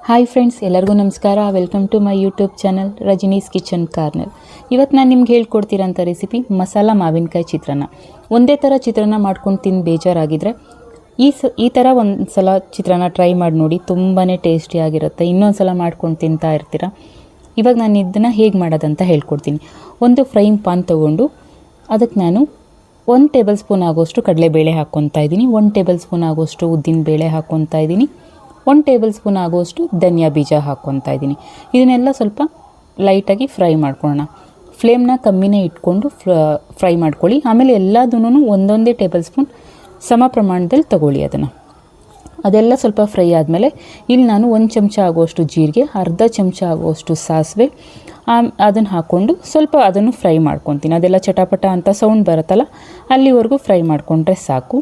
Hi friends, ಎಲ್ಲರಿಗೂ ನಮಸ್ಕಾರ. Welcome to my YouTube channel Rajani's kitchen corner. ಇವತ್ತು ನಾನು ನಿಮ್ಗೆ ಹೇಳ್ಕೊಡ್ತಿರೋಂಥ ರೆಸಿಪಿ ಮಸಾಲ ಮಾವಿನಕಾಯಿ ಚಿತ್ರಾನ್ನ. ಒಂದೇ ಥರ ಚಿತ್ರಾನ್ನ ಮಾಡ್ಕೊಂಡು ತಿಂದು ಬೇಜಾರಾಗಿದ್ದರೆ ಈ ಥರ ಒಂದು ಸಲ ಚಿತ್ರಾನ್ನ ಟ್ರೈ ಮಾಡಿ ನೋಡಿ, ತುಂಬಾ ಟೇಸ್ಟಿಯಾಗಿರುತ್ತೆ. ಇನ್ನೊಂದು ಸಲ ಮಾಡ್ಕೊಂಡು ತಿಂತಾ ಇರ್ತೀರ. ಇವಾಗ ನಾನು ಇದನ್ನು ಹೇಗೆ ಮಾಡೋದಂತ ಹೇಳ್ಕೊಡ್ತೀನಿ. ಒಂದು ಫ್ರೈಯಿಂಗ್ ಪಾನ್ ತೊಗೊಂಡು ಅದಕ್ಕೆ ನಾನು 1 ಟೇಬಲ್ ಸ್ಪೂನ್ ಆಗೋಷ್ಟು ಕಡಲೆಬೇಳೆ ಹಾಕ್ಕೊತಾ ಇದ್ದೀನಿ, 1 ಟೇಬಲ್ ಸ್ಪೂನ್ ಆಗೋಷ್ಟು ಉದ್ದಿನ ಬೇಳೆ ಹಾಕ್ಕೊತಾ ಇದ್ದೀನಿ, 1 ಟೇಬಲ್ ಸ್ಪೂನ್ ಆಗೋಷ್ಟು ಧನಿಯಾ ಬೀಜ ಹಾಕ್ಕೊತಾ ಇದ್ದೀನಿ. ಇದನ್ನೆಲ್ಲ ಸ್ವಲ್ಪ ಲೈಟಾಗಿ ಫ್ರೈ ಮಾಡ್ಕೊಳ್ಳೋಣ. ಫ್ಲೇಮ್ನ ಕಮ್ಮಿನೇ ಇಟ್ಕೊಂಡು ಫ್ರೈ ಮಾಡ್ಕೊಳ್ಳಿ. ಆಮೇಲೆ ಎಲ್ಲದನ್ನೂ ಒಂದೊಂದೇ ಟೇಬಲ್ ಸ್ಪೂನ್ ಸಮ ಪ್ರಮಾಣದಲ್ಲಿ ತೊಗೊಳ್ಳಿ. ಅದೆಲ್ಲ ಸ್ವಲ್ಪ ಫ್ರೈ ಆದಮೇಲೆ ಇಲ್ಲಿ ನಾನು 1 ಚಮಚ ಆಗುವಷ್ಟು ಜೀರಿಗೆ, ಅರ್ಧ ಚಮಚ ಆಗುವಷ್ಟು ಸಾಸಿವೆ ಅದನ್ನು ಹಾಕ್ಕೊಂಡು ಸ್ವಲ್ಪ ಅದನ್ನು ಫ್ರೈ ಮಾಡ್ಕೊತೀನಿ. ಅದೆಲ್ಲ ಚಟಪಟ ಅಂತ ಸೌಂಡ್ ಬರುತ್ತಲ್ಲ, ಅಲ್ಲಿವರೆಗೂ ಫ್ರೈ ಮಾಡಿಕೊಂಡ್ರೆ ಸಾಕು.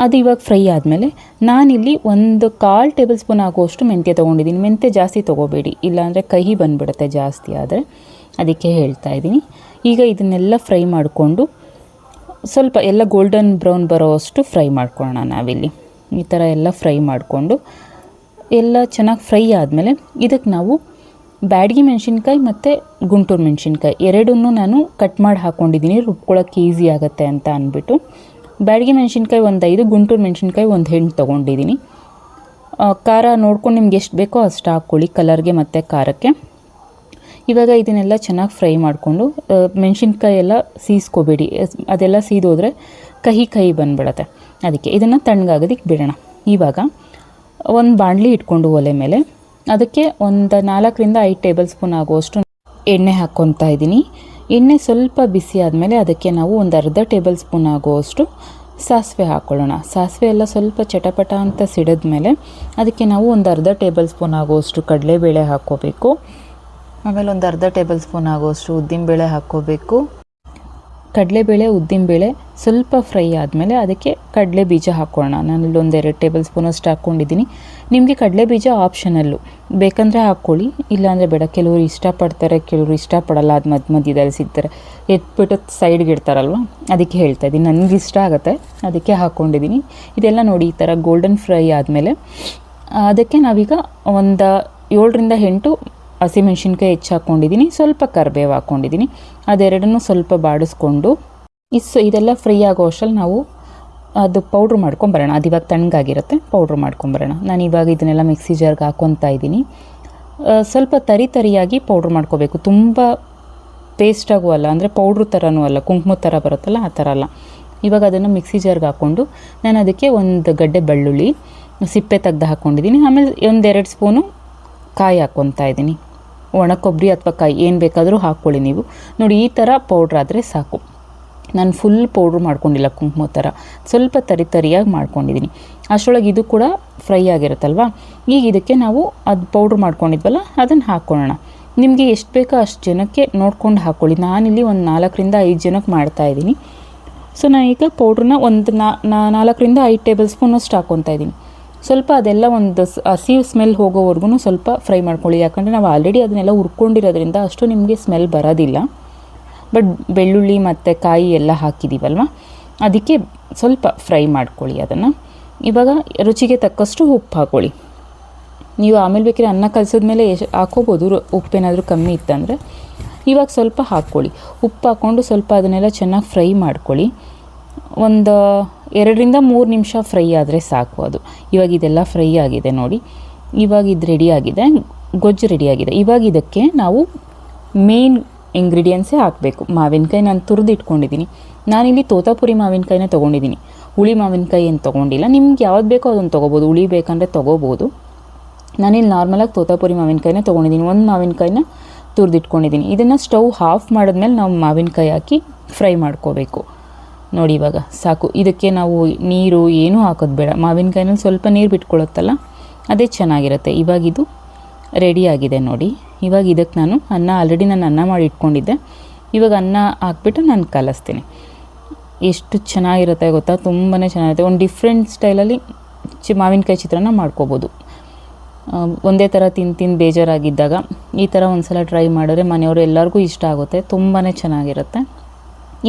ಅದು ಇವಾಗ ಫ್ರೈ ಆದಮೇಲೆ ನಾನಿಲ್ಲಿ 1/4 ಟೇಬಲ್ ಸ್ಪೂನ್ ಆಗುವಷ್ಟು ಮೆಂತ್ಯ ತೊಗೊಂಡಿದ್ದೀನಿ. ಮೆಂತ್ಯ ಜಾಸ್ತಿ ತೊಗೋಬೇಡಿ, ಇಲ್ಲಾಂದರೆ ಕಹಿ ಬಂದುಬಿಡುತ್ತೆ ಜಾಸ್ತಿ ಆದರೆ, ಅದಕ್ಕೆ ಹೇಳ್ತಾ ಇದ್ದೀನಿ. ಈಗ ಇದನ್ನೆಲ್ಲ ಫ್ರೈ ಮಾಡಿಕೊಂಡು ಸ್ವಲ್ಪ ಎಲ್ಲ ಗೋಲ್ಡನ್ ಬ್ರೌನ್ ಬರೋವಷ್ಟು ಫ್ರೈ ಮಾಡ್ಕೊಳ್ಳೋಣ. ನಾವಿಲ್ಲಿ ಈ ಥರ ಎಲ್ಲ ಫ್ರೈ ಮಾಡಿಕೊಂಡು ಎಲ್ಲ ಚೆನ್ನಾಗಿ ಫ್ರೈ ಆದಮೇಲೆ ಇದಕ್ಕೆ ನಾವು ಬ್ಯಾಡಗಿ ಮೆಣಸಿನ್ಕಾಯಿ ಮತ್ತು ಗುಂಟೂರು ಮೆಣಸಿನ್ಕಾಯಿ ಎರಡನ್ನೂ ನಾನು ಕಟ್ ಮಾಡಿ ಹಾಕ್ಕೊಂಡಿದ್ದೀನಿ, ರುಬ್ಕೊಳ್ಳೋಕ್ಕೆ ಈಸಿ ಆಗುತ್ತೆ ಅಂತ ಅಂದ್ಬಿಟ್ಟು. ಬ್ಯಾಡಗಿ ಮೆಣಸಿನ್ಕಾಯಿ 5, ಗುಂಟೂರು ಮೆಣಸಿನ್ಕಾಯಿ 1 ಹೆಣ್ಣು ತೊಗೊಂಡಿದ್ದೀನಿ. ಖಾರ ನೋಡ್ಕೊಂಡು ನಿಮ್ಗೆ ಎಷ್ಟು ಬೇಕೋ ಅಷ್ಟು ಹಾಕ್ಕೊಳ್ಳಿ, ಕಲರ್ಗೆ ಮತ್ತು ಖಾರಕ್ಕೆ. ಇವಾಗ ಇದನ್ನೆಲ್ಲ ಚೆನ್ನಾಗಿ ಫ್ರೈ ಮಾಡಿಕೊಂಡು ಮೆಣಸಿನ್ಕಾಯಿ ಎಲ್ಲ ಸೀಸ್ಕೋಬೇಡಿ, ಅದೆಲ್ಲ ಸೀದೋದ್ರೆ ಕಹಿ ಬಂದುಬಿಡತ್ತೆ. ಅದಕ್ಕೆ ಇದನ್ನು ತಣ್ಣಗಾಗೋದಕ್ಕೆ ಬಿಡೋಣ. ಇವಾಗ ಒಂದು ಬಾಣಲಿ ಇಟ್ಕೊಂಡು ಒಲೆ ಮೇಲೆ ಅದಕ್ಕೆ 4ರಿಂದ 5 ಟೇಬಲ್ ಸ್ಪೂನ್ ಆಗುವಷ್ಟು ಎಣ್ಣೆ ಹಾಕ್ಕೊತಾ ಇದ್ದೀನಿ. ಎಣ್ಣೆ ಸ್ವಲ್ಪ ಬಿಸಿ ಆದಮೇಲೆ ಅದಕ್ಕೆ ನಾವು ಒಂದು ಅರ್ಧ ಟೇಬಲ್ ಸ್ಪೂನ್ ಆಗುವಷ್ಟು ಸಾಸಿವೆ ಹಾಕ್ಕೊಳ್ಳೋಣ. ಸಾಸಿವೆ ಎಲ್ಲ ಸ್ವಲ್ಪ ಚಟಪಟ ಅಂತ ಸಿಡಿದ್ಮೇಲೆ ಅದಕ್ಕೆ ನಾವು ಒಂದು ಅರ್ಧ ಟೇಬಲ್ ಸ್ಪೂನ್ ಆಗುವಷ್ಟು ಕಡಲೆಬೇಳೆ ಹಾಕ್ಕೋಬೇಕು. ಆಮೇಲೆ ಒಂದು ಅರ್ಧ ಟೇಬಲ್ ಸ್ಪೂನ್ ಆಗುವಷ್ಟು ಉದ್ದಿನಬೇಳೆ ಹಾಕ್ಕೋಬೇಕು. ಕಡಲೆಬೇಳೆ ಉದ್ದಿನಬೇಳೆ ಸ್ವಲ್ಪ ಫ್ರೈ ಆದಮೇಲೆ ಅದಕ್ಕೆ ಕಡಲೆ ಬೀಜ ಹಾಕ್ಕೊಳ್ಳೋಣ. ನಾನಿಲ್ಲಿ 1-2 ಟೇಬಲ್ ಸ್ಪೂನಷ್ಟು ಹಾಕ್ಕೊಂಡಿದ್ದೀನಿ. ನಿಮಗೆ ಕಡಲೆ ಬೀಜ ಆಪ್ಷನಲ್ಲು, ಬೇಕಂದರೆ ಹಾಕ್ಕೊಳ್ಳಿ, ಇಲ್ಲಾಂದರೆ ಬೇಡ. ಕೆಲವರು ಇಷ್ಟಪಡ್ತಾರೆ, ಕೆಲವರು ಇಷ್ಟಪಡಲ್ಲ. ಅದು ಮಧ್ಯದಲ್ಲಿ ಸಿಗ್ತಾರೆ, ಎತ್ಬಿಟ್ಟು ಸೈಡ್ಗೆ ಇಡ್ತಾರಲ್ವ, ಅದಕ್ಕೆ ಹೇಳ್ತಾ ಇದ್ದೀನಿ. ನನಗೆ ಇಷ್ಟ ಆಗುತ್ತೆ, ಅದಕ್ಕೆ ಹಾಕ್ಕೊಂಡಿದ್ದೀನಿ. ಇದೆಲ್ಲ ನೋಡಿ ಈ ಥರ ಗೋಲ್ಡನ್ ಫ್ರೈ ಆದಮೇಲೆ ಅದಕ್ಕೆ ನಾವೀಗ ಒಂದು 7ರಿಂದ 8 ಹಸಿಮೆಣ್ಸಿನ್ಕಾಯಿ ಹೆಚ್ಚು ಹಾಕ್ಕೊಂಡಿದ್ದೀನಿ, ಸ್ವಲ್ಪ ಕರಿಬೇವು ಹಾಕ್ಕೊಂಡಿದ್ದೀನಿ. ಅದೆರಡನ್ನೂ ಸ್ವಲ್ಪ ಬಾಡಿಸ್ಕೊಂಡು ಇದೆಲ್ಲ ಫ್ರೈ ಆಗೋ ಅಷ್ಟರಲ್ಲಿ ನಾವು ಅದು ಪೌಡ್ರ್ ಮಾಡ್ಕೊಂಬರೋಣ. ಅದು ಇವಾಗ ತಣ್ಣಗಾಗಿರುತ್ತೆ, ಪೌಡ್ರ್ ಮಾಡ್ಕೊಂಬರೋಣ. ನಾನು ಇವಾಗ ಇದನ್ನೆಲ್ಲ ಮಿಕ್ಸಿ ಜಾರ್ಗೆ ಹಾಕ್ಕೊತಾ ಇದ್ದೀನಿ. ಸ್ವಲ್ಪ ತರಿಯಾಗಿ ಪೌಡ್ರ್ ಮಾಡ್ಕೋಬೇಕು, ತುಂಬ ಪೇಸ್ಟಾಗೂ ಅಲ್ಲ, ಅಂದರೆ ಪೌಡ್ರು ಥರನೂ ಅಲ್ಲ, ಕುಂಕುಮ ಥರ ಬರುತ್ತಲ್ಲ ಆ ಥರ ಅಲ್ಲ. ಇವಾಗ ಅದನ್ನು ಮಿಕ್ಸಿ ಜಾರ್ಗೆ ಹಾಕ್ಕೊಂಡು ನಾನು ಅದಕ್ಕೆ 1 ಗಡ್ಡೆ ಬೆಳ್ಳುಳ್ಳಿ ಸಿಪ್ಪೆ ತೆಗ್ದು ಹಾಕ್ಕೊಂಡಿದ್ದೀನಿ. ಆಮೇಲೆ 1-2 ಸ್ಪೂನು ಕಾಯಿ ಹಾಕ್ಕೊತಾ ಇದ್ದೀನಿ. ಒಣ ಕೊಬ್ಬರಿ ಅಥವಾ ಕಾಯಿ ಏನು ಬೇಕಾದರೂ ಹಾಕ್ಕೊಳ್ಳಿ ನೀವು. ನೋಡಿ ಈ ಥರ ಪೌಡ್ರ್ ಆದರೆ ಸಾಕು. ನಾನು ಫುಲ್ ಪೌಡ್ರ್ ಮಾಡ್ಕೊಂಡಿಲ್ಲ, ಕುಂಕುಮ ಥರ ಸ್ವಲ್ಪ ತರಿಯಾಗಿ ಮಾಡ್ಕೊಂಡಿದ್ದೀನಿ. ಅಷ್ಟರೊಳಗೆ ಇದು ಕೂಡ ಫ್ರೈ ಆಗಿರುತ್ತಲ್ವ. ಈಗ ಇದಕ್ಕೆ ನಾವು ಅದು ಪೌಡ್ರ್ ಮಾಡ್ಕೊಂಡಿದ್ವಲ್ಲ ಅದನ್ನು ಹಾಕ್ಕೊಳ್ಳೋಣ. ನಿಮಗೆ ಎಷ್ಟು ಬೇಕೋ ಅಷ್ಟು ಜನಕ್ಕೆ ನೋಡ್ಕೊಂಡು ಹಾಕ್ಕೊಳ್ಳಿ. ನಾನಿಲ್ಲಿ ಒಂದು 4ರಿಂದ 5 ಜನಕ್ಕೆ ಮಾಡ್ತಾಯಿದ್ದೀನಿ. ಸೊ ನಾನೀಗ ಪೌಡ್ರನ್ನ ಒಂದು 4ರಿಂದ 5 ಟೇಬಲ್ ಸ್ಪೂನಷ್ಟು ಹಾಕ್ಕೊತಾ ಇದ್ದೀನಿ. ಸ್ವಲ್ಪ ಅದೆಲ್ಲ ಒಂದು ಹಸಿ ಸ್ಮೆಲ್ ಹೋಗೋವರೆಗೂ ಸ್ವಲ್ಪ ಫ್ರೈ ಮಾಡ್ಕೊಳ್ಳಿ. ಯಾಕಂದರೆ ನಾವು ಆಲ್ರೆಡಿ ಅದನ್ನೆಲ್ಲ ಹುರ್ಕೊಂಡಿರೋದ್ರಿಂದ ಅಷ್ಟು ನಿಮಗೆ ಸ್ಮೆಲ್ ಬರೋದಿಲ್ಲ. ಬಟ್ ಬೆಳ್ಳುಳ್ಳಿ ಮತ್ತು ಕಾಯಿ ಎಲ್ಲ ಹಾಕಿದ್ದೀವಲ್ವ, ಅದಕ್ಕೆ ಸ್ವಲ್ಪ ಫ್ರೈ ಮಾಡ್ಕೊಳ್ಳಿ ಅದನ್ನು. ಇವಾಗ ರುಚಿಗೆ ತಕ್ಕಷ್ಟು ಉಪ್ಪು ಹಾಕ್ಕೊಳ್ಳಿ. ನೀವು ಆಮೇಲೆ ಬೇಕಾದ್ರೆ ಅನ್ನ ಕಲಸಿದ್ಮೇಲೆ ಹಾಕ್ಕೋಬೋದು, ಉಪ್ಪೇನಾದರೂ ಕಮ್ಮಿ ಇತ್ತಂದರೆ. ಇವಾಗ ಸ್ವಲ್ಪ ಹಾಕ್ಕೊಳ್ಳಿ. ಉಪ್ಪು ಹಾಕ್ಕೊಂಡು ಸ್ವಲ್ಪ ಅದನ್ನೆಲ್ಲ ಚೆನ್ನಾಗಿ ಫ್ರೈ ಮಾಡ್ಕೊಳ್ಳಿ. ಒಂದು 2ರಿಂದ 3 ನಿಮಿಷ ಫ್ರೈ ಆದರೆ ಸಾಕು ಅದು. ಇವಾಗ ಇದೆಲ್ಲ ಫ್ರೈ ಆಗಿದೆ ನೋಡಿ. ಇವಾಗ ಇದು ರೆಡಿಯಾಗಿದೆ, ಗೊಜ್ಜು ರೆಡಿಯಾಗಿದೆ. ಇವಾಗ ಇದಕ್ಕೆ ನಾವು ಮೇನ್ ಇಂಗ್ರೀಡಿಯೆಂಟ್ಸೇ ಹಾಕಬೇಕು. ಮಾವಿನಕಾಯಿ ನಾನು ತುರಿದು ಇಟ್ಕೊಂಡಿದ್ದೀನಿ. ನಾನಿಲ್ಲಿ ತೋತಾಪುರಿ ಮಾವಿನಕಾಯಿನ ತೊಗೊಂಡಿದ್ದೀನಿ, ಹುಳಿ ಮಾವಿನಕಾಯಿ ಏನು ತೊಗೊಂಡಿಲ್ಲ. ನಿಮ್ಗೆ ಯಾವ್ದು ಬೇಕೋ ಅದನ್ನು ತೊಗೋಬೋದು, ಹುಳಿ ಬೇಕಂದರೆ ತೊಗೋಬೋದು. ನಾನಿಲ್ಲಿ ನಾರ್ಮಲಾಗಿ ತೋತಾಪುರಿ ಮಾವಿನಕಾಯಿನ ತೊಗೊಂಡಿದ್ದೀನಿ. 1 ಮಾವಿನಕಾಯಿನ ತುರಿದಿಟ್ಕೊಂಡಿದ್ದೀನಿ. ಇದನ್ನು ಸ್ಟವ್ ಆಫ್ ಮಾಡಿದ್ಮೇಲೆ ನಾವು ಮಾವಿನಕಾಯಿ ಹಾಕಿ ಫ್ರೈ ಮಾಡ್ಕೋಬೇಕು. ನೋಡಿ ಇವಾಗ ಸಾಕು. ಇದಕ್ಕೆ ನಾವು ನೀರು ಏನೂ ಹಾಕೋದು ಬೇಡ. ಮಾವಿನಕಾಯಿನಲ್ಲಿ ಸ್ವಲ್ಪ ನೀರು ಬಿಟ್ಕೊಳ್ಳುತ್ತಲ್ಲ, ಅದೇ ಚೆನ್ನಾಗಿರುತ್ತೆ. ಇವಾಗ ಇದು ರೆಡಿಯಾಗಿದೆ ನೋಡಿ. ಇವಾಗ ಇದಕ್ಕೆ ನಾನು ಆಲ್ರೆಡಿ ನಾನು ಅನ್ನ ಮಾಡಿ ಇಟ್ಕೊಂಡಿದ್ದೆ. ಇವಾಗ ಅನ್ನ ಹಾಕ್ಬಿಟ್ಟು ನಾನು ಕಲಿಸ್ತೀನಿ. ಎಷ್ಟು ಚೆನ್ನಾಗಿರುತ್ತೆ ಗೊತ್ತಾ, ತುಂಬಾ ಚೆನ್ನಾಗಿರುತ್ತೆ. ಒಂದು ಡಿಫ್ರೆಂಟ್ ಸ್ಟೈಲಲ್ಲಿ ಮಾವಿನಕಾಯಿ ಚಿತ್ರಾನ್ನ ಮಾಡ್ಕೋಬೋದು. ಒಂದೇ ಥರ ತಿಂದು ಬೇಜಾರಾಗಿದ್ದಾಗ ಈ ಥರ ಒಂದು ಸಲ ಟ್ರೈ ಮಾಡಿದ್ರೆ ಮನೆಯವರು ಎಲ್ಲರಿಗೂ ಇಷ್ಟ ಆಗುತ್ತೆ, ತುಂಬಾ ಚೆನ್ನಾಗಿರುತ್ತೆ.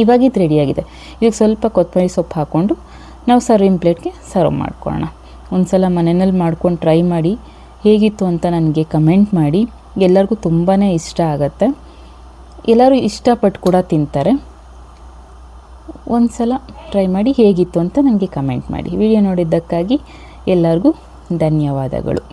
ಇವಾಗ ಇದು ರೆಡಿಯಾಗಿದೆ. ಇದಕ್ಕೆ ಸ್ವಲ್ಪ ಕೊತ್ತಂಬರಿ ಸೊಪ್ಪು ಹಾಕ್ಕೊಂಡು ನಾವು ಸರ್ವಿಂಗ್ ಪ್ಲೇಟ್ಗೆ ಸರ್ವ್ ಮಾಡ್ಕೊಳ್ಳೋಣ. ಒಂದು ಸಲ ಮನೆಯಲ್ಲಿ ಮಾಡ್ಕೊಂಡು ಟ್ರೈ ಮಾಡಿ, ಹೇಗಿತ್ತು ಅಂತ ನನಗೆ ಕಮೆಂಟ್ ಮಾಡಿ. ಎಲ್ಲರಿಗೂ ತುಂಬಾ ಇಷ್ಟ ಆಗುತ್ತೆ, ಎಲ್ಲರೂ ಇಷ್ಟಪಟ್ಟು ಕೂಡ ತಿಂತಾರೆ. ಒಂದು ಸಲ ಟ್ರೈ ಮಾಡಿ ಹೇಗಿತ್ತು ಅಂತ ನನಗೆ ಕಮೆಂಟ್ ಮಾಡಿ. ವಿಡಿಯೋ ನೋಡಿದ್ದಕ್ಕಾಗಿ ಎಲ್ಲರಿಗೂ ಧನ್ಯವಾದಗಳು.